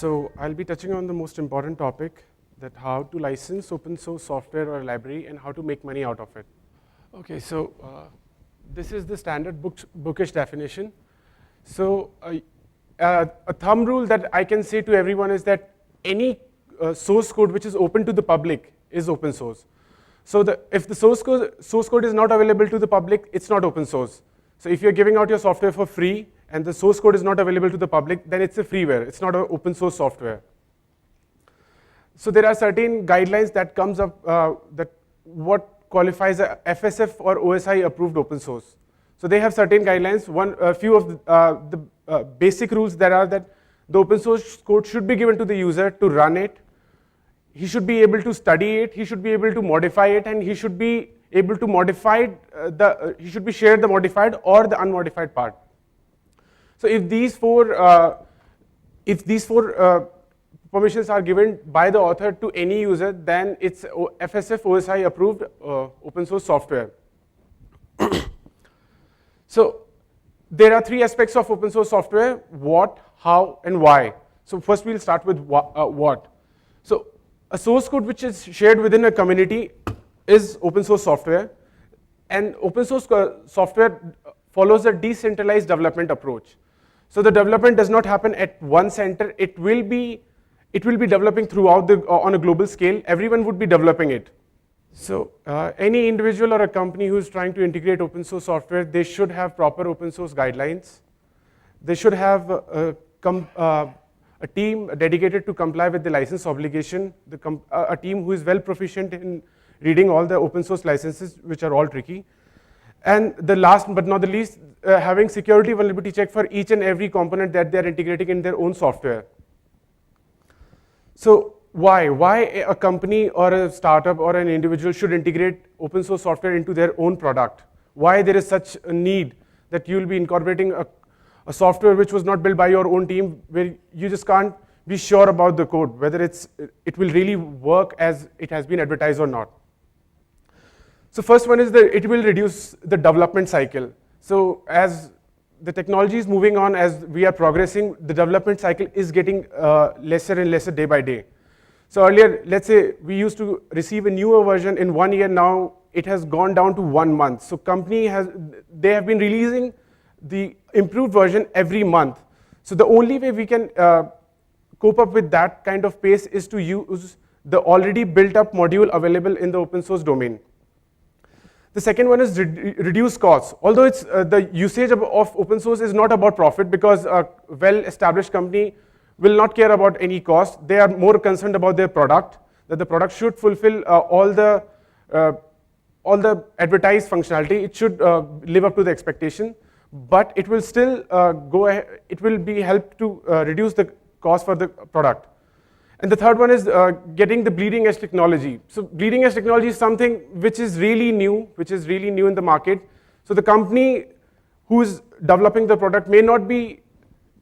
So I'll be touching on the most important topic, that how to license open source software or library and how to make money out of it. Okay, so this is the standard bookish definition. So a thumb rule that I can say to everyone is that any source code which is open to the public is open source. So if the source code is not available to the public, it's not open source. So if you're giving out your software for free and the source code is not available to the public, then it's a freeware. It's not an open source software. So there are certain guidelines that comes up that what qualifies a FSF or OSI approved open source. So they have certain guidelines. A few of the basic rules that are that the open source code should be given to the user to run it. He should be able to study it. He should be able to modify it, and he should be able to modify he should be shared the modified or the unmodified part. So if these four permissions are given by the author to any user, then it's FSF OSI approved open source software. So there are three aspects of open source software: what, how, and why. So first we'll start with what. So a source code which is shared within a community is open source software, and open source software follows a decentralized development approach. So the development does not happen at one center. It will be developing throughout on a global scale. Everyone would be developing it. So any individual or a company who is trying to integrate open source software, they should have proper open source guidelines. They should have a team dedicated to comply with the license obligation, a team who is well proficient in reading all the open source licenses, which are all tricky. And the last but not the least, having security vulnerability check for each and every component that they're integrating in their own software. So why a company or a startup or an individual should integrate open source software into their own product? Why there is such a need that you'll be incorporating a software which was not built by your own team, where you just can't be sure about the code, whether it will really work as it has been advertised or not. So first one is that it will reduce the development cycle. So as the technology is moving on, as we are progressing, the development cycle is getting lesser and lesser day by day. So earlier, let's say we used to receive a newer version in 1 year. Now it has gone down to 1 month. So they have been releasing the improved version every month. So the only way we can cope up with that kind of pace is to use the already built up module available in the open source domain. The second one is reduce costs. Although it's the usage of open source is not about profit, because a well-established company will not care about any cost. They are more concerned about their product, that the product should fulfill all the advertised functionality. It should live up to the expectation, but it will still it will be helped to reduce the cost for the product. And the third one is getting the bleeding edge technology. So bleeding edge technology is something which is really new in the market. So the company who is developing the product may not be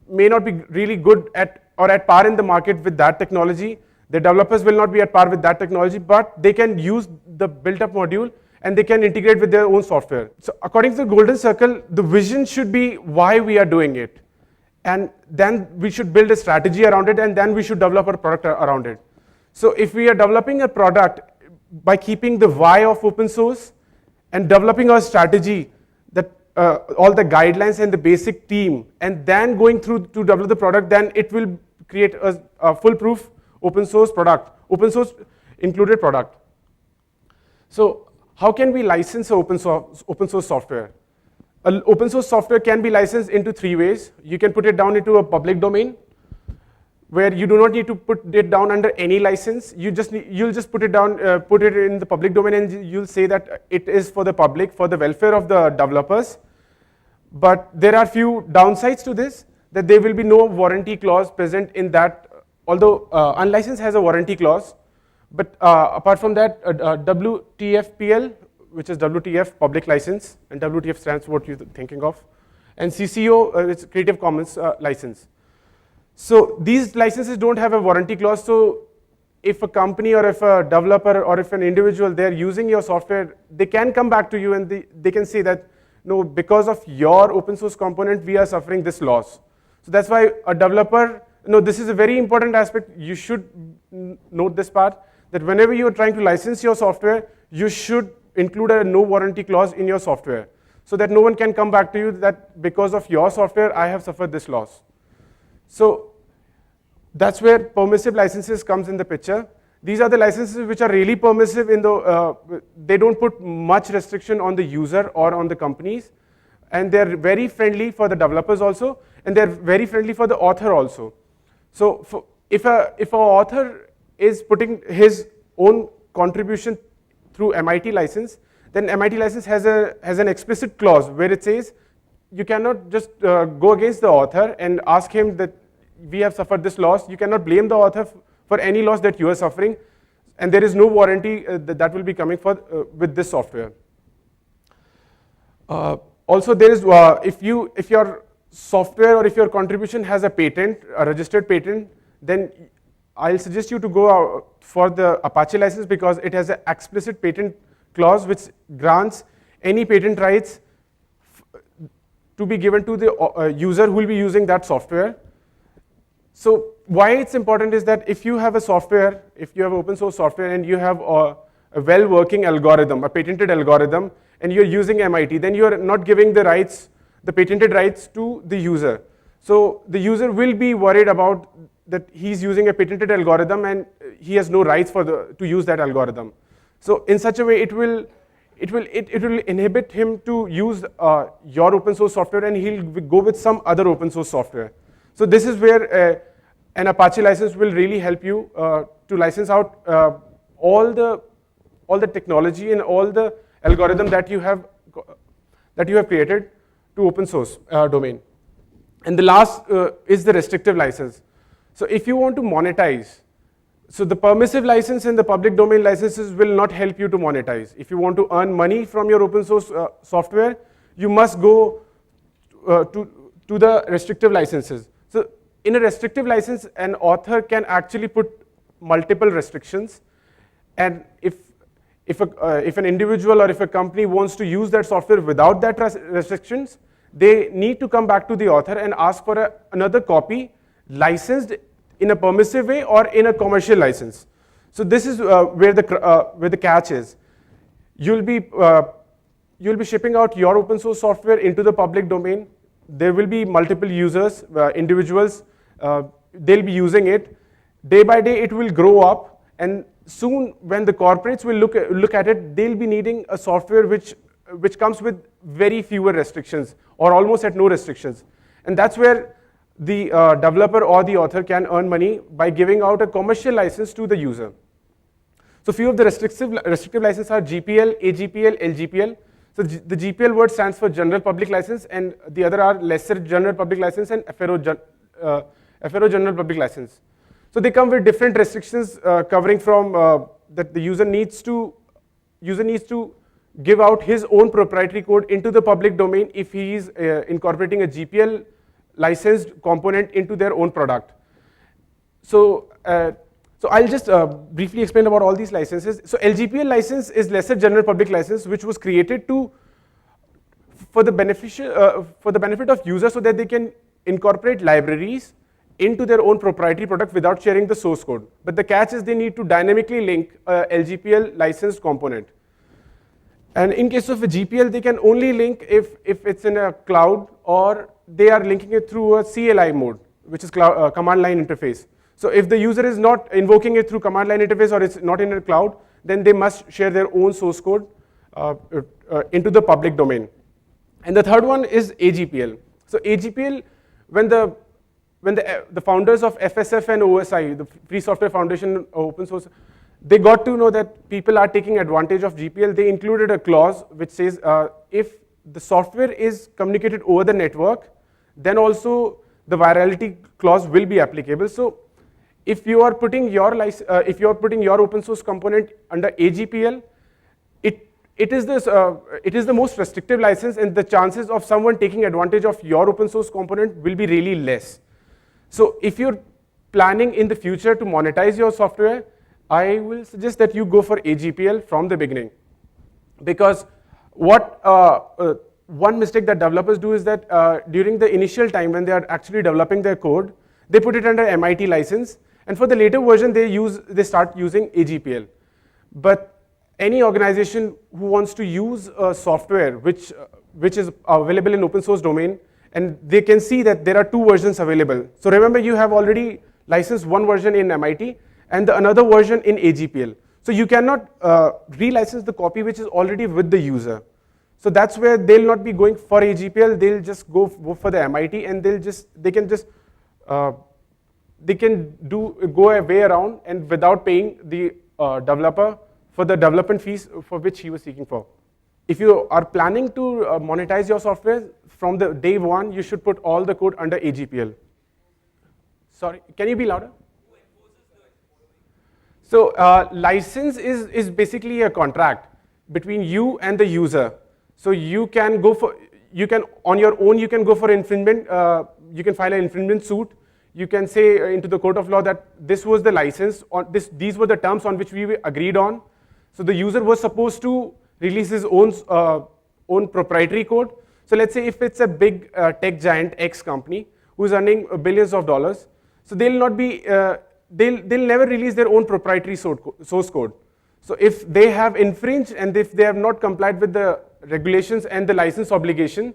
really good at par in the market with that technology. The developers will not be at par with that technology, but they can use the built-up module and they can integrate with their own software. So according to the golden circle, the vision should be why we are doing it. And then we should build a strategy around it, and then we should develop a product around it. So if we are developing a product by keeping the why of open source and developing our strategy, that all the guidelines and the basic team, and then going through to develop the product, then it will create a foolproof open source product, open source included product. So how can we license open source software? Open source software can be licensed into three ways. You can put it down into a public domain, where you do not need to put it down under any license. You'll just put it in the public domain, and you'll say that it is for the public, for the welfare of the developers. But there are few downsides to this, that there will be no warranty clause present in that, although unlicensed has a warranty clause. But apart from that, WTFPL, which is WTF public license, and WTF stands for what you're thinking of, and CCO, it's Creative Commons license. So these licenses don't have a warranty clause. So if a company or if a developer or if an individual, they're using your software, they can come back to you and they can say that, no, because of your open source component, we are suffering this loss. So that's why a developer no, this is a very important aspect. You should note this part, that whenever you're trying to license your software, you should include a no warranty clause in your software, so that no one can come back to you that because of your software, I have suffered this loss. So that's where permissive licenses comes in the picture. These are the licenses which are really permissive in the, they don't put much restriction on the user or on the companies, and they're very friendly for the developers also, and they're very friendly for the author also. So if an author is putting his own contribution through MIT license, then MIT license has an explicit clause where it says you cannot just go against the author and ask him that we have suffered this loss. You cannot blame the author for any loss that you are suffering, and there is no warranty that will be coming for with this software. Also, there is if your software or if your contribution has a patent, a registered patent, then I'll suggest you to go out for the Apache license, because it has an explicit patent clause which grants any patent rights to be given to the user who will be using that software. So why it's important is that if you have a software, if you have open source software and you have a well-working algorithm, a patented algorithm, and you're using MIT, then you're not giving the rights, the patented rights to the user. So the user will be worried about that he's using a patented algorithm and he has no rights to use that algorithm. So in such a way, it will inhibit him to use your open source software, and he'll go with some other open source software. So this is where an Apache license will really help you to license out all the technology and all the algorithm that you have created to open source domain. And the last is the restrictive license. So if you want to monetize, so the permissive license and the public domain licenses will not help you to monetize. If you want to earn money from your open source software, you must go to the restrictive licenses. So in a restrictive license, an author can actually put multiple restrictions, and if an individual or if a company wants to use that software without that restrictions, they need to come back to the author and ask for another copy licensed in a permissive way or in a commercial license. So this is where the catch is. You'll be shipping out your open source software into the public domain. There will be multiple users, individuals. They'll be using it. Day by day, it will grow up, and soon, when the corporates will look at it, they'll be needing a software which comes with very fewer restrictions or almost at no restrictions, and that's where the developer or the author can earn money by giving out a commercial license to the user. So few of the restrictive licenses are GPL, AGPL, LGPL. So the GPL word stands for General Public License, and the other are Lesser General Public License and FRO General Public License. So they come with different restrictions covering from that the user needs to give out his own proprietary code into the public domain if he is incorporating a GPL licensed component into their own product. So I'll just briefly explain about all these licenses. So LGPL license is Lesser General Public License, which was created for the benefit of users so that they can incorporate libraries into their own proprietary product without sharing the source code. But the catch is they need to dynamically link a LGPL licensed component. And in case of a GPL, they can only link if it's in a cloud, or they are linking it through a CLI mode, which is command line interface. So if the user is not invoking it through command line interface or it's not in a cloud, then they must share their own source code into the public domain. And the third one is AGPL. So AGPL, when the founders of FSF and OSI, the Free Software Foundation open source, they got to know that people are taking advantage of GPL. They included a clause which says if the software is communicated over the network, then also the virality clause will be applicable. So if you are putting your open source component under AGPL, it is the most restrictive license, and the chances of someone taking advantage of your open source component will be really less. So if you're planning in the future to monetize your software, I will suggest that you go for AGPL from the beginning, because one mistake that developers do is that during the initial time when they are actually developing their code, they put it under MIT license, and for the later version, they start using AGPL. But any organization who wants to use software which is available in open source domain, and they can see that there are two versions available. So remember, you have already licensed one version in MIT and the another version in AGPL. So you cannot relicense the copy which is already with the user. So that's where they'll not be going for AGPL, they'll just go for the MIT, and they can go a way around and without paying the developer for the development fees for which he was seeking for. If you are planning to monetize your software, from the day one, you should put all the code under AGPL. Sorry, can you be louder? So license is basically a contract between you and the user. So you can on your own, you can go for infringement, you can file an infringement suit. You can say into the court of law that this was the license, these were the terms on which we agreed on. So the user was supposed to release his own proprietary code. So let's say if it's a big tech giant X company who's earning billions of dollars, so they'll never release their own proprietary source code. So if they have infringed and if they have not complied with the regulations and the license obligation,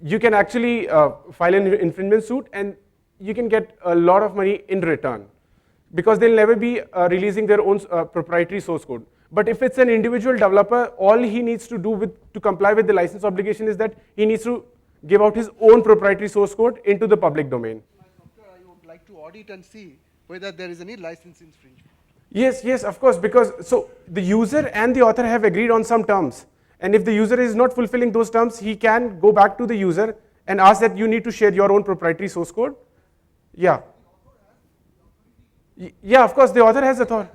you can actually file an infringement suit and you can get a lot of money in return, because they'll never be releasing their own proprietary source code. But if it's an individual developer, all he needs to do to comply with the license obligation is that he needs to give out his own proprietary source code into the public domain. My software, I would like to audit and see whether there is any license infringement. Yes, of course, because so the user and the author have agreed on some terms. And if the user is not fulfilling those terms, he can go back to the user and ask that you need to share your own proprietary source code. Yeah. Yeah, of course, the author has authority.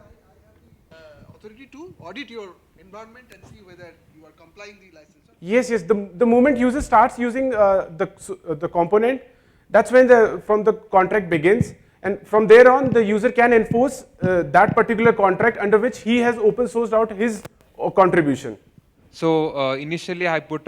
Authority to audit your environment and see whether you are complying the license. Yes. The moment user starts using the component, that's when from the contract begins. And from there on, the user can enforce that particular contract under which he has open sourced out his contribution. So initially, I put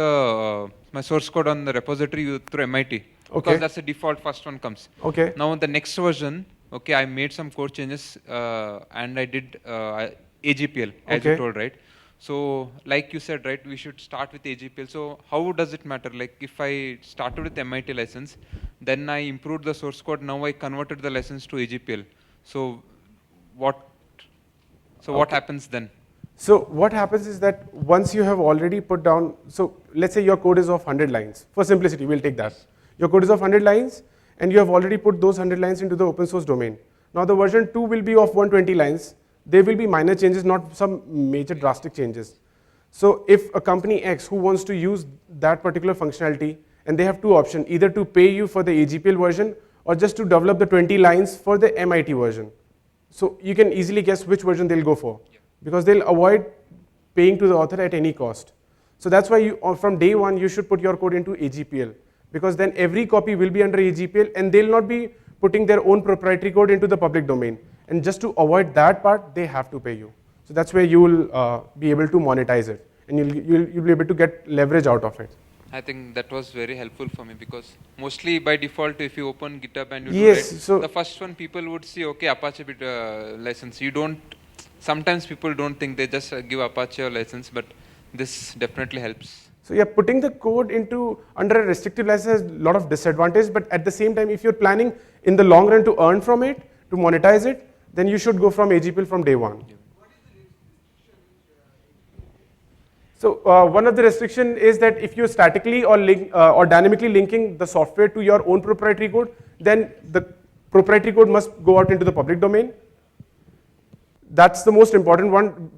my source code on the repository through MIT. Okay. Because that's the default first one comes. Okay. Now the next version, okay, I made some code changes and I did AGPL, as okay. you told, right? So like you said, right, we should start with AGPL. So how does it matter? Like if I started with MIT license, then I improved the source code, now I converted the license to AGPL. So what happens then? So what happens is that once you have already put down, so let's say your code is of 100 lines. For simplicity, we'll take that. Your code is of 100 lines and you have already put those 100 lines into the open source domain. Now the version 2 will be of 120 lines. There will be minor changes, not some major drastic changes. So if a company X who wants to use that particular functionality, and they have two options, either to pay you for the AGPL version or just to develop the 20 lines for the MIT version. So you can easily guess which version they'll go for, because they'll avoid paying to the author at any cost. So that's why from day one, you should put your code into AGPL, because then every copy will be under AGPL and they'll not be putting their own proprietary code into the public domain. And just to avoid that part, they have to pay you. So that's where you will be able to monetize it, and you'll be able to get leverage out of it. I think that was very helpful for me, because mostly by default, if you open GitHub and you do yes, it, so the first one people would see, okay, Apache license. You don't, sometimes people don't think, they just give Apache a license, but this definitely helps. So yeah, putting the code under a restrictive license has a lot of disadvantages, but at the same time, if you're planning in the long run to earn from it, to monetize it, then you should go from AGPL from day one. What is the restriction? So one of the restriction is that if you're statically or dynamically linking the software to your own proprietary code, then the proprietary code must go out into the public domain. That's the most important one,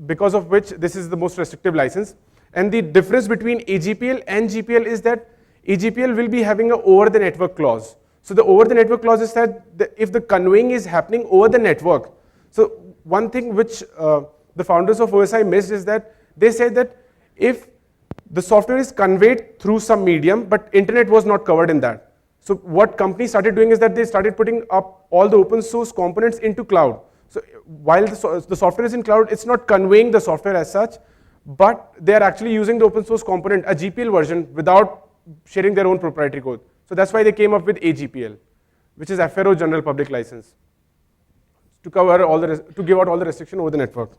because of which this is the most restrictive license. And the difference between AGPL and GPL is that AGPL will be having an over the network clause. So the over the network clause is that if the conveying is happening over the network. So one thing which the founders of OSI missed is that they said that if the software is conveyed through some medium, but internet was not covered in that. So what companies started doing is that they started putting up all the open source components into cloud. So while the software is in cloud, it's not conveying the software as such, but they are actually using the open source component, a GPL version, without sharing their own proprietary code. So that's why they came up with AGPL. which is FRO General Public License, to cover all to give out all the restriction over the network.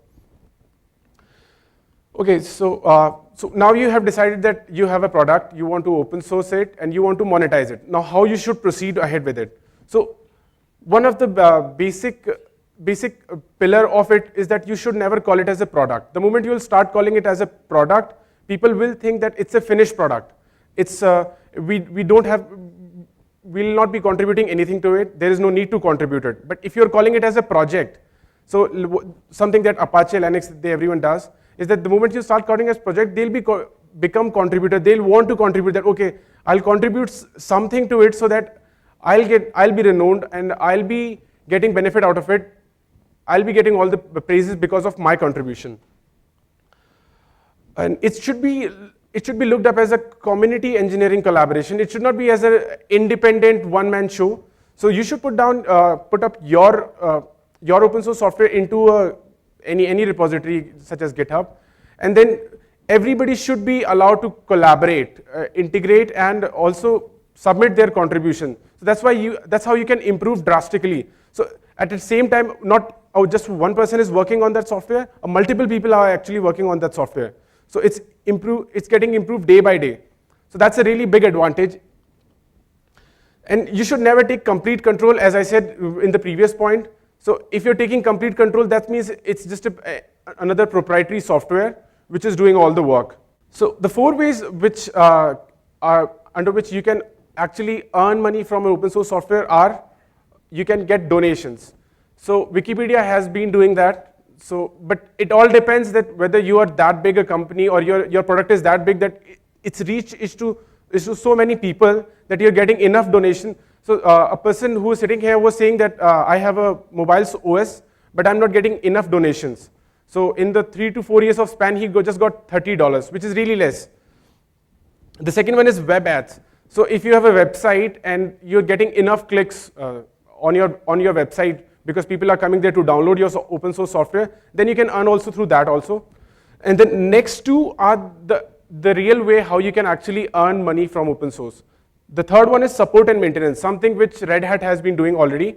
Okay, so now you have decided that you have a product, you want to open source it, and you want to monetize it. Now, how you should proceed ahead with it? So, one of the basic pillar of it is that you should never call it as a product. The moment you will start calling it as a product, people will think that it's a finished product. It's we don't have, we'll not be contributing anything to it. There is no need to contribute it. But if you're calling it as a project, so something that Apache, Linux, everyone does, is that the moment you start calling as project, they'll become contributor. They'll want to contribute that, okay, I'll contribute something to it so that I'll be renowned and I'll be getting benefit out of it. I'll be getting all the praises because of my contribution. And it should be looked up as a community engineering collaboration. It should not be as an independent one-man show. So you should put up your open source software into any repository such as GitHub, and then everybody should be allowed to collaborate, integrate, and also submit their contribution. So that's how you can improve drastically. So at the same time, not just one person is working on that software, multiple people are actually working on that software. So it's getting improved day by day. So that's a really big advantage. And you should never take complete control, as I said in the previous point. So if you're taking complete control, that means it's just another proprietary software which is doing all the work. So the 4 ways which are under which you can actually earn money from open source software are, you can get donations. So Wikipedia has been doing that. So, but it all depends that whether you are that big a company or your product is that big that its reach is to so many people that you're getting enough donation. So a person who is sitting here was saying that I have a mobile OS, but I'm not getting enough donations. So in the 3 to 4 years of span, he just got $30, which is really less. The second one is web ads. So if you have a website and you're getting enough clicks on your website because people are coming there to download your open source software, then you can earn also through that also. And the next 2 are the real way how you can actually earn money from open source. The third one is support and maintenance, something which Red Hat has been doing already.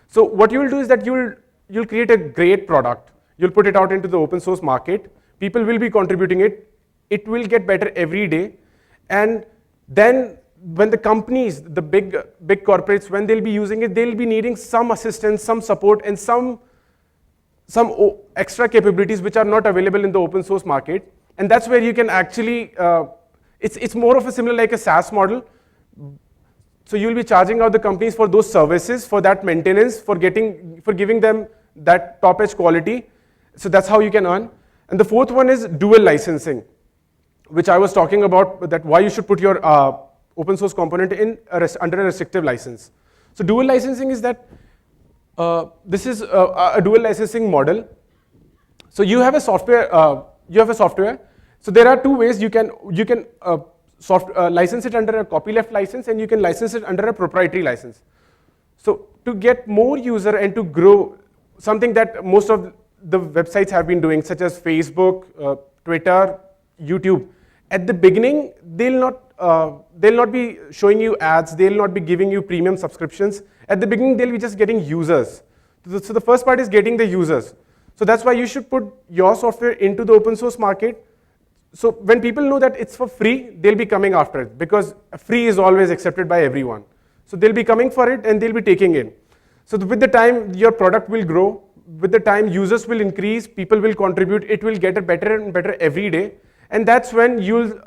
So what you will do is that you'll create a great product. You'll put it out into the open source market. People will be contributing it. It will get better every day. And then when the companies, the big corporates, when they'll be using it, they'll be needing some assistance, some support, and some extra capabilities which are not available in the open source market. And that's where you can actually, it's more of a similar like a SaaS model. So you'll be charging out the companies for those services, for that maintenance, for giving them that top-edge quality. So that's how you can earn. And the fourth one is dual licensing, which I was talking about, that why you should put your open source component in under a restrictive license. So dual licensing is that this is a dual licensing model. So you have a software. So there are 2 ways you can license it under a copyleft license, and you can license it under a proprietary license. So to get more user and to grow, something that most of the websites have been doing, such as Facebook, Twitter, YouTube. At the beginning, they'll not be showing you ads. They'll not be giving you premium subscriptions. At the beginning, they'll be just getting users. So the first part is getting the users. So that's why you should put your software into the open source market. So when people know that it's for free, they'll be coming after it, because free is always accepted by everyone. So they'll be coming for it and they'll be taking it. So with the time, your product will grow. With the time, users will increase, people will contribute, it will get better and better every day. And that's when you'll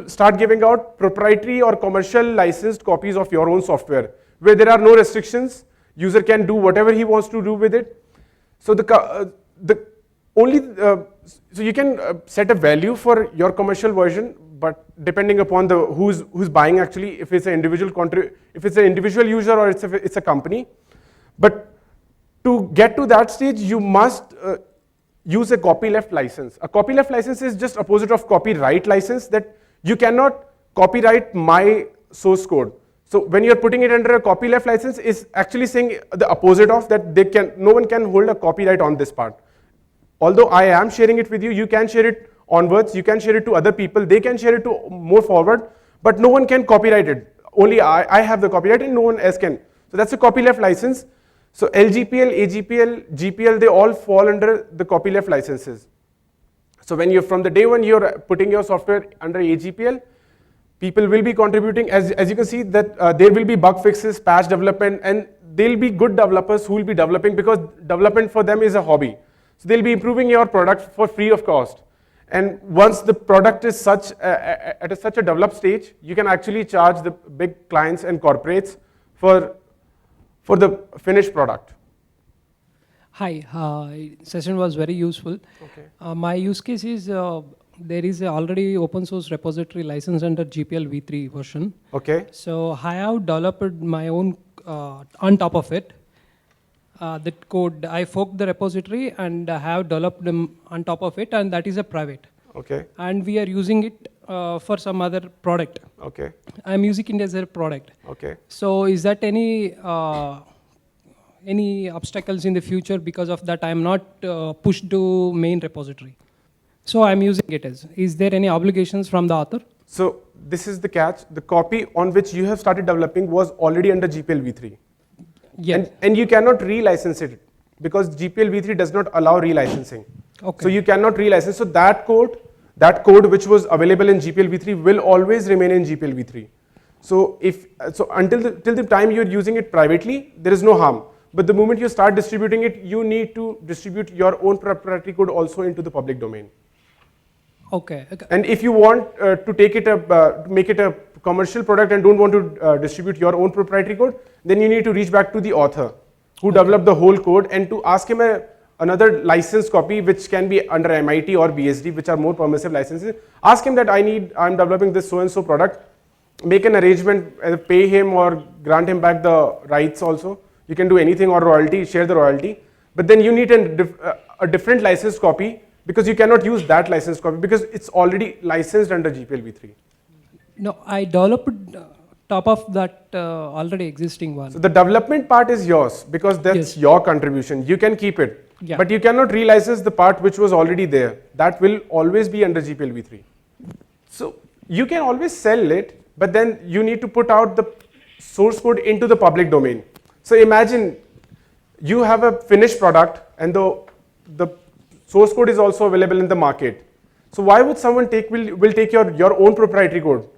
start giving out proprietary or commercial licensed copies of your own software, where there are no restrictions. User can do whatever he wants to do with it. So so you can set a value for your commercial version, but depending upon who's buying actually, if it's an individual user or it's a company. But to get to that stage, you must use a copyleft license. A copyleft license is just opposite of copyright license, that you cannot copyright my source code. So when you're putting it under a copyleft license, is actually saying the opposite of that. No one can hold a copyright on this part. Although I am sharing it with you, you can share it onwards, you can share it to other people, they can share it to more forward, but no one can copyright it. only I have the copyright and no one else can. So that's a copyleft license. So LGPL, AGPL, GPL, they all fall under the copyleft licenses. So when from the day one you're putting your software under AGPL, people will be contributing. As you can see that there will be bug fixes, patch development, and they'll be good developers who will be developing, because development for them is a hobby. So they'll be improving your product for free of cost. And once the product is such a developed stage, you can actually charge the big clients and corporates for the finished product. Hi, session was very useful. Okay. My use case is there is already open source repository license under GPL v3 version. Okay. So I have developed my own on top of it. That code, I forked the repository and I have developed them on top of it, and that is a private. Okay. And we are using it for some other product. Okay. I'm using it as a product. Okay. So is that any obstacles in the future? Because of that, I'm not pushed to main repository. So I'm using it as. Is there any obligations from the author? So this is the catch. The copy on which you have started developing was already under GPL v3. Yes. And you cannot relicense it, because GPL v3 does not allow relicensing. Okay. So you cannot relicense. So that code which was available in GPL v3 will always remain in GPL v3. So till the time you're using it privately, there is no harm. But the moment you start distributing it, you need to distribute your own proprietary code also into the public domain. Okay. And if you want to take it make it a commercial product and don't want to distribute your own proprietary code, then you need to reach back to the author who developed the whole code and to ask him another license copy, which can be under MIT or BSD, which are more permissive licenses. Ask him that I'm developing this so-and-so product, make an arrangement, pay him or grant him back the rights also. You can do anything, or royalty, share the royalty. But then you need a different license copy, because you cannot use that license copy because it's already licensed under GPL v3. No, I developed top of that already existing one. So the development part is yours, because that's Yes. your contribution. You can keep it. Yeah. But you cannot relicense the part which was already there. That will always be under GPL v3. So you can always sell it, but then you need to put out the source code into the public domain. So imagine you have a finished product and the source code is also available in the market. So why would someone will take your own proprietary code?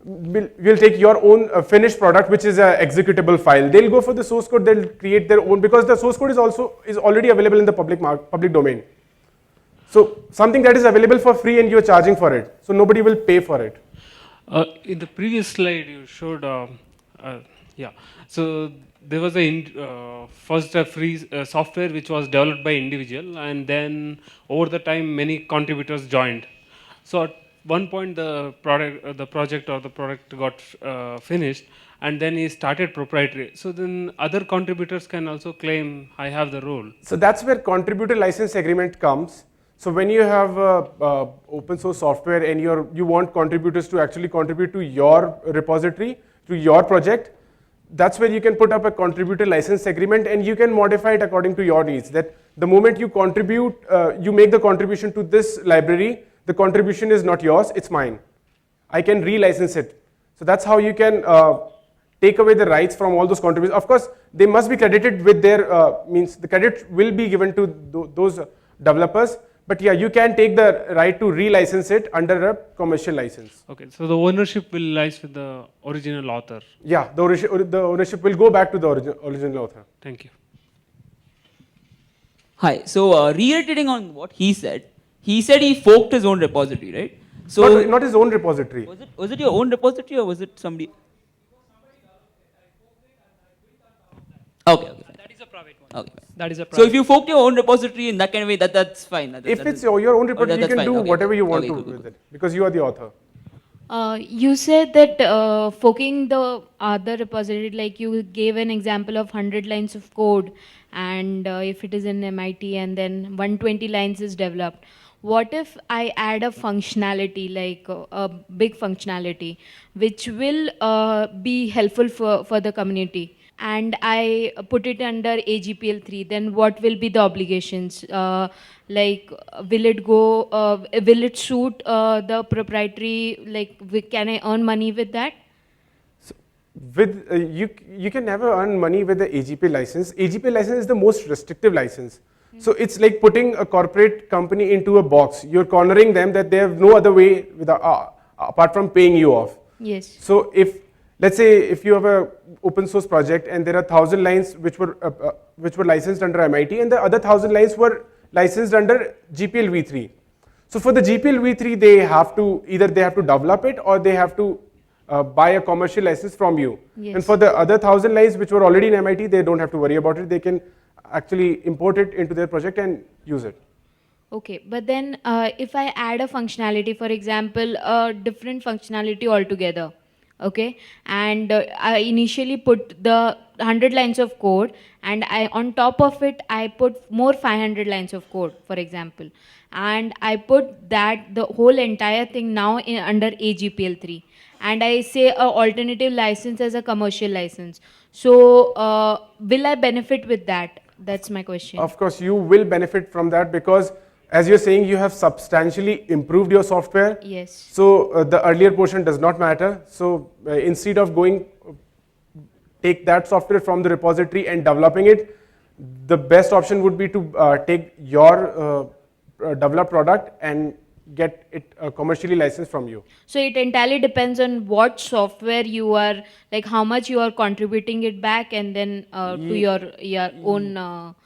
Will take your own finished product, which is an executable file. They'll go for the source code. They'll create their own, because the source code is already available in the public domain. So something that is available for free and you're charging for it. So nobody will pay for it. In the previous slide, you showed, so there was first a free software which was developed by individual, and then over the time many contributors joined. So at one point the project got finished, and then he started proprietary. So then other contributors can also claim, I have the role. So that's where contributor license agreement comes. So when you have open source software and you want contributors to actually contribute to your repository, to your project, that's where you can put up a contributor license agreement, and you can modify it according to your needs. That the moment you contribute, you make the contribution to this library, the contribution is not yours, it's mine. I can relicense it. So that's how you can take away the rights from all those contributors. Of course, they must be credited with their, the credit will be given to those developers. But yeah, you can take the right to relicense it under a commercial license. Okay, so the ownership will lies with the original author. Yeah, the ownership will go back to the original author. Thank you. Hi, so reiterating on what he said he forked his own repository, right? So Not his own repository. was it your own repository or was it somebody? Okay. That is a private one. Okay. That is a So private. if you forked your own repository in that kind of way, that's fine. If it's your own repository, you that's can fine. do Okay. whatever you want Okay, to cool, with it, because you are the author. You said that forking the other repository, like you gave an example of 100 lines of code, and if it is in MIT and then 120 lines is developed. What if I add a functionality, like a big functionality, which will be helpful for the community, and I put it under AGPL 3, then what will be the obligations? Like, will it suit the proprietary, like, can I earn money with that? With you can never earn money with the AGP license. AGP license is the most restrictive license. So it's like putting a corporate company into a box. You're cornering them that they have no other way apart from paying you off. Yes. So if, let's say, if you have a open source project and there are 1,000 lines which were licensed under MIT, and the other 1,000 lines were licensed under GPL v3. So for the GPL v3, they have to either develop it or they have to buy a commercial license from you. Yes. And for the other 1,000 lines which were already in MIT, they don't have to worry about it. They can actually import it into their project and use it. Okay, but then if I add a functionality, for example, a different functionality altogether, okay, and I initially put the 100 lines of code, and on top of it I put more 500 lines of code, for example, and I put that the whole entire thing now under AGPL3, and I say a alternative license as a commercial license. So will I benefit with that? That's my question. Of course, you will benefit from that because, as you're saying, you have substantially improved your software. Yes. So the earlier portion does not matter. So instead of take that software from the repository and developing it, the best option would be to take your developed product and get it commercially licensed from you. So it entirely depends on what software you are, like how much you are contributing it back, and then to your own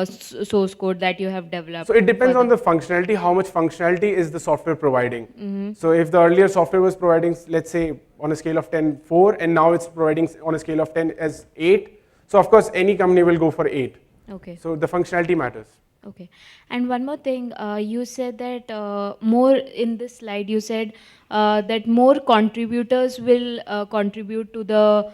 source code that you have developed. So it depends on the functionality, how much functionality is the software providing. So if the earlier software was providing, let's say, on a scale of 10, 4, and now it's providing on a scale of 10 as 8, so of course any company will go for 8. Okay. So the functionality matters. Okay. And one more thing, you said that more in this slide, you said that more contributors will contribute to the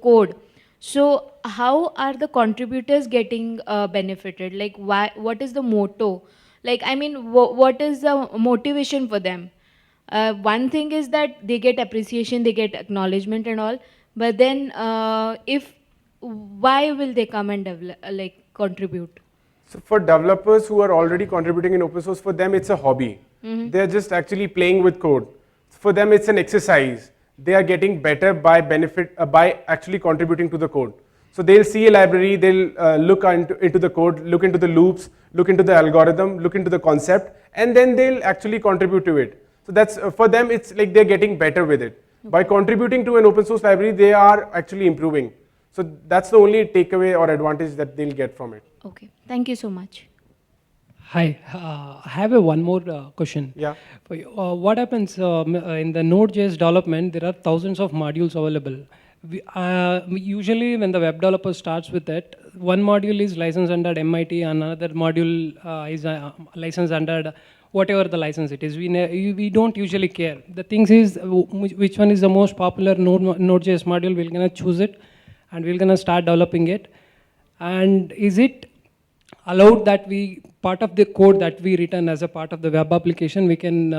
code. So how are the contributors getting benefited? Like what is the motto? Like, I mean, what is the motivation for them? One thing is that they get appreciation, they get acknowledgement and all, but then why will they come and contribute? So for developers who are already contributing in open source, for them it's a hobby. They're just actually playing with code. For them it's an exercise. They are getting better by actually contributing to the code. So they'll see a library, they'll look into the code, look into the loops, look into the algorithm, look into the concept, and then they'll actually contribute to it. So that's for them, it's like they're getting better with it. By contributing to an open source library, they are actually improving. So that's the only takeaway or advantage that they'll get from it. Okay, thank you so much. Hi, I have one more question. Yeah. For you. What happens in the Node.js development? There are thousands of modules available. Usually, when the web developer starts with it, one module is licensed under MIT, and another module is licensed under whatever the license it is. We don't usually care. The thing is, which one is the most popular Node.js module? We're gonna choose it, and we're gonna start developing it. And is it allowed that part of the code that we written as a part of the web application, we can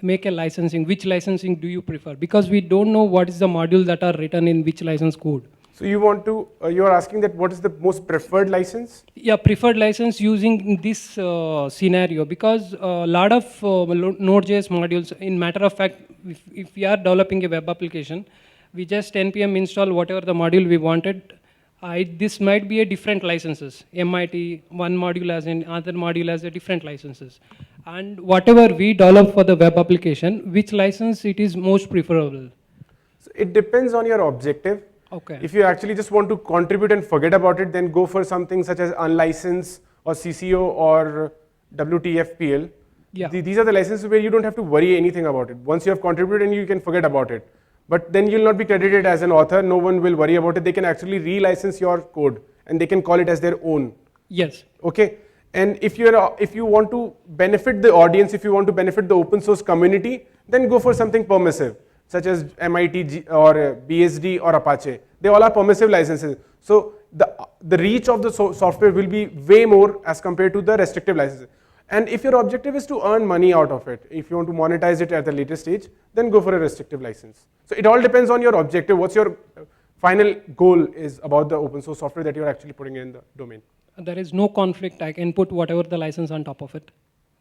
make a licensing? Which licensing do you prefer? Because we don't know what is the module that are written in which license code. So you are asking that what is the most preferred license? Yeah, preferred license using this scenario, because a lot of Node.js modules, in matter of fact, if we are developing a web application, we just npm install whatever the module we wanted. This might be a different licenses. MIT, one module has an other module has a different licenses. And whatever we develop for the web application, which license it is most preferable? So it depends on your objective. Okay. If you actually just want to contribute and forget about it, then go for something such as unlicensed or CCO or WTFPL. Yeah. These are the licenses where you don't have to worry anything about it. Once you have contributed, and you can forget about it. But then you'll not be credited as an author. No one will worry about it. They can actually relicense your code and they can call it as their own. Yes. Okay. And if you want to benefit the audience, if you want to benefit the open source community, then go for something permissive, such as MIT or BSD or Apache. They all are permissive licenses. So the reach of the software will be way more as compared to the restrictive licenses. And if your objective is to earn money out of it, if you want to monetize it at the later stage, then go for a restrictive license. So it all depends on your objective. What's your final goal is about the open source software that you're actually putting in the domain. There is no conflict. I can put whatever the license on top of it.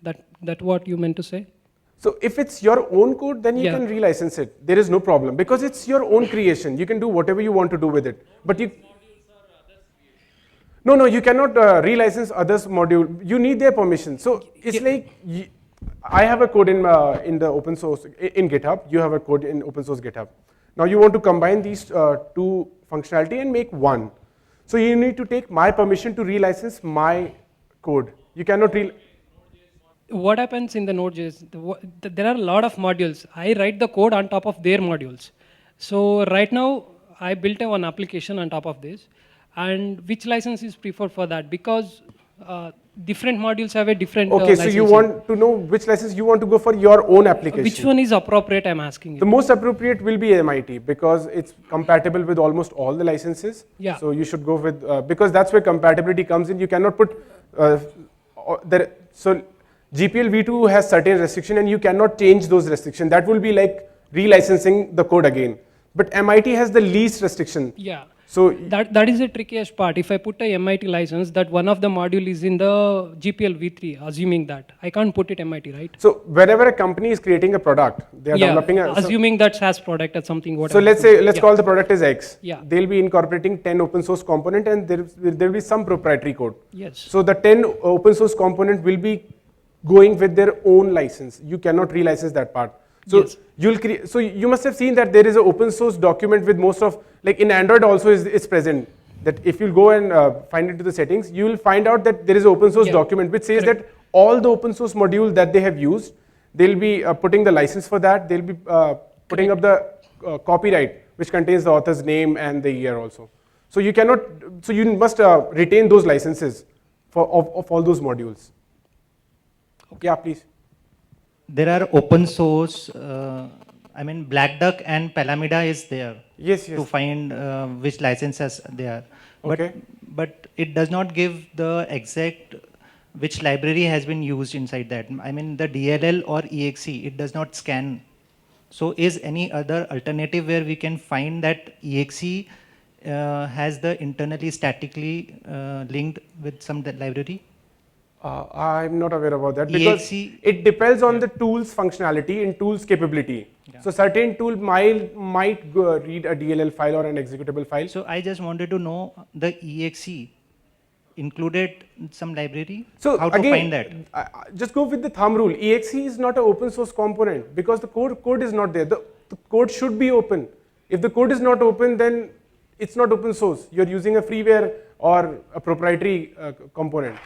That what you meant to say? So if it's your own code, then you Yeah. can relicense it. There is no problem because it's your own creation. You can do whatever you want to do with it. But you no, you cannot relicense others' module. You need their permission. So it's like I have a code in the open source in GitHub. You have a code in open source GitHub. Now you want to combine these two functionality and make one. So you need to take my permission to relicense my code. You cannot What happens in the Node.js, there are a lot of modules. I write the code on top of their modules. So right now, I built one application on top of this. And which license is preferred for that? Because different modules have a different Okay, so you want to know which license you want to go for your own application. Which one is appropriate, I'm asking you. The most appropriate will be MIT because it's compatible with almost all the licenses. Yeah. So you should go with, because that's where compatibility comes in. You cannot put, so GPL v2 has certain restriction and you cannot change those restrictions. That will be like relicensing the code again. But MIT has the least restriction. Yeah. So that is the trickiest part. If I put a MIT license, that one of the module is in the GPL v3, assuming that. I can't put it MIT, right? So whenever a company is creating a product, they are developing a... assuming that SaaS product or something, whatever. So let's say, let's call the product as X. Yeah. They'll be incorporating 10 open source component and there will be some proprietary code. Yes. So the 10 open source component will be going with their own license. You cannot relicense that part. So Yes. you'll create. So you must have seen that there is an open source document with most of, like in Android also is present. That if you go and find into the settings, you will find out that there is an open source document which says that all the open source module that they have used, they'll be putting the license for that. They'll be putting up the copyright, which contains the author's name and the year also. So you cannot. So you must retain those licenses for of all those modules. Yeah, please. There are open source, I mean Black Duck and Palamida is there. Yes. To find which licenses they are. Okay. But it does not give the exact which library has been used inside that. I mean the DLL or exe, it does not scan. So is any other alternative where we can find that exe has the internally statically linked with some library? I'm not aware about that because EXE it depends on the tool's functionality and tool's capability. Yeah. So certain tool might go read a DLL file or an executable file. So I just wanted to know the exe included some library. So how to again, find that? just go with the thumb rule. Exe is not an open source component because the code is not there. The code should be open. If the code is not open, then it's not open source. You're using a freeware or a proprietary component.